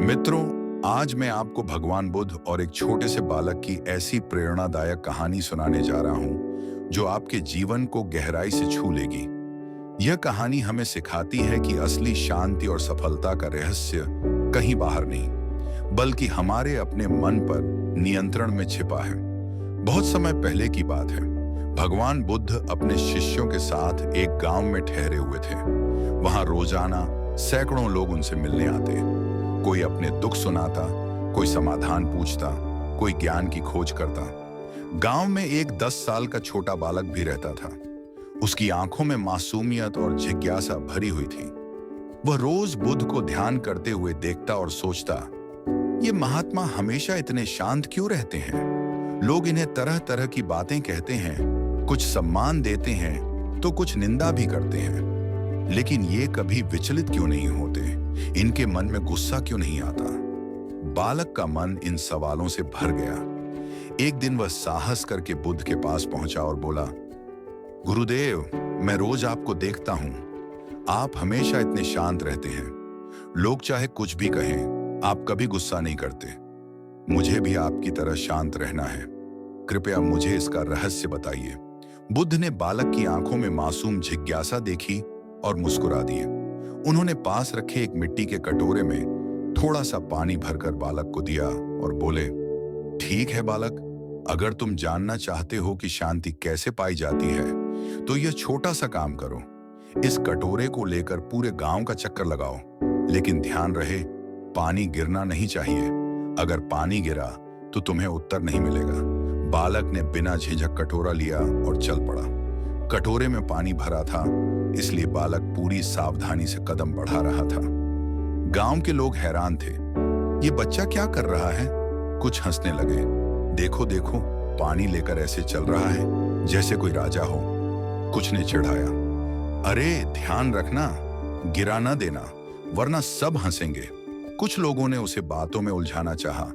मित्रों, आज मैं आपको भगवान बुद्ध और एक छोटे से बालक की ऐसी प्रेरणादायक कहानी सुनाने जा रहा हूं जो आपके जीवन को गहराई से छू लेगी। यह कहानी हमें सिखाती है कि असली शांति और सफलता का रहस्य कहीं बाहर नहीं, बल्कि हमारे अपने मन पर नियंत्रण में छिपा है। बहुत समय पहले की बात है। भगवान बुद्ध अपने शिष्यों के साथ एक गांव में ठहरे हुए थे। वहां रोजाना सैकड़ों लोग उनसे मिलने आते। कोई अपने दुख सुनाता, कोई समाधान पूछता, कोई ज्ञान की खोज करता। गांव में एक 10 साल का छोटा बालक भी रहता था। उसकी आंखों में मासूमियत और जिज्ञासा भरी हुई थी। वह रोज बुद्ध को ध्यान करते हुए देखता और सोचता, ये महात्मा हमेशा इतने शांत क्यों रहते हैं? लोग इन्हें तरह तरह की बातें कहते हैं, कुछ सम्मान देते हैं तो कुछ निंदा भी करते हैं, लेकिन ये कभी विचलित क्यों नहीं होते? इनके मन में गुस्सा क्यों नहीं आता? बालक का मन इन सवालों से भर गया। एक दिन वह साहस करके बुद्ध के पास पहुंचा और बोला, गुरुदेव, मैं रोज आपको देखता हूं। आप हमेशा इतने शांत रहते हैं। लोग चाहे कुछ भी कहें, आप कभी गुस्सा नहीं करते। मुझे भी आपकी तरह शांत रहना है। कृपया मुझे इसका रहस्य बताइए। बुद्ध ने बालक की आंखों में मासूम जिज्ञासा देखी और मुस्कुरा दिए। उन्होंने पास रखे एक मिट्टी के कटोरे में थोड़ा सा पानी भरकर बालक को दिया और बोले, ठीक है बालक, अगर तुम जानना चाहते हो कि शांति कैसे पाई जाती है तो यह छोटा सा काम करो। इस कटोरे को लेकर पूरे गांव का चक्कर लगाओ, लेकिन ध्यान रहे, पानी गिरना नहीं चाहिए। अगर पानी गिरा तो तुम्हें उत्तर नहीं मिलेगा। बालक ने बिना झिझक कटोरा लिया और चल पड़ा। कटोरे में पानी भरा था, इसलिए बालक पूरी सावधानी से कदम बढ़ा रहा था। गांव के लोग हैरान थे। ये बच्चा क्या कर रहा है? कुछ हंसने लगे। देखो देखो, पानी लेकर ऐसे चल रहा है जैसे कोई राजा हो। कुछ ने चिढ़ाया, अरे ध्यान रखना, गिरा ना देना, वरना सब हंसेंगे। कुछ लोगों ने उसे बातों में उलझाना चाहा,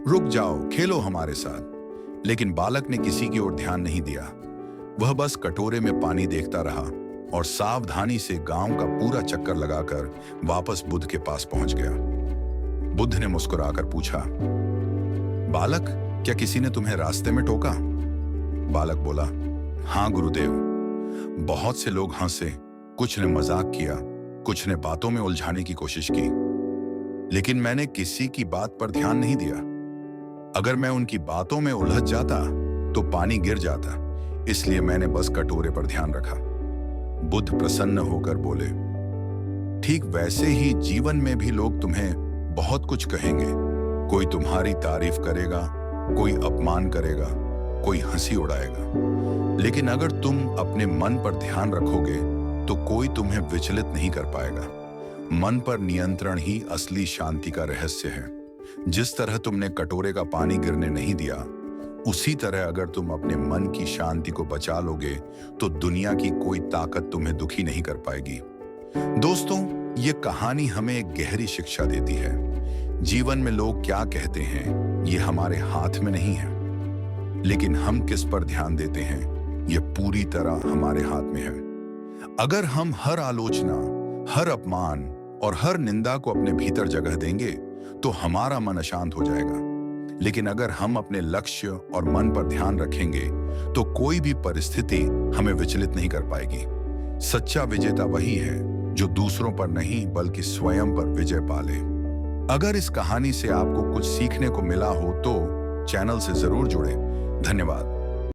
रुक जाओ, खेलो हमारे साथ। लेकिन बालक ने किसी की ओर ध्यान नहीं दिया। वह बस कटोरे में पानी देखता रहा और सावधानी से गांव का पूरा चक्कर लगाकर वापस बुद्ध के पास पहुंच गया। बुद्ध ने मुस्कुराकर पूछा, बालक, क्या किसी ने तुम्हें रास्ते में टोका? बालक बोला, हाँ गुरुदेव। बहुत से लोग हंसे, कुछ ने मजाक किया, कुछ ने बातों में उलझाने की कोशिश की, लेकिन मैंने किसी की बात पर ध्यान नहीं दिया। अगर मैं उनकी बातों में उलझ जाता तो पानी गिर जाता, इसलिए मैंने बस कटोरे पर ध्यान रखा। बुद्ध प्रसन्न होकर बोले, ठीक वैसे ही जीवन में भी लोग तुम्हें बहुत कुछ कहेंगे। कोई तुम्हारी तारीफ करेगा, कोई अपमान करेगा, कोई हंसी उड़ाएगा, लेकिन अगर तुम अपने मन पर ध्यान रखोगे तो कोई तुम्हें विचलित नहीं कर पाएगा। मन पर नियंत्रण ही असली शांति का रहस्य है। जिस तरह तुमने कटोरे का पानी गिरने नहीं दिया, उसी तरह अगर तुम अपने मन की शांति को बचा लोगे तो दुनिया की कोई ताकत तुम्हें दुखी नहीं कर पाएगी। दोस्तों, ये कहानी हमें एक गहरी शिक्षा देती है। जीवन में लोग क्या कहते हैं ये हमारे हाथ में नहीं है, लेकिन हम किस पर ध्यान देते हैं ये पूरी तरह हमारे हाथ में है। अगर हम हर आलोचना, हर अपमान और हर निंदा को अपने भीतर जगह देंगे तो हमारा मन अशांत हो जाएगा। लेकिन अगर हम अपने लक्ष्य और मन पर ध्यान रखेंगे तो कोई भी परिस्थिति हमें विचलित नहीं कर पाएगी। सच्चा विजेता वही है जो दूसरों पर नहीं बल्कि स्वयं पर विजय पाले। अगर इस कहानी से आपको कुछ सीखने को मिला हो तो चैनल से जरूर जुड़ें। धन्यवाद।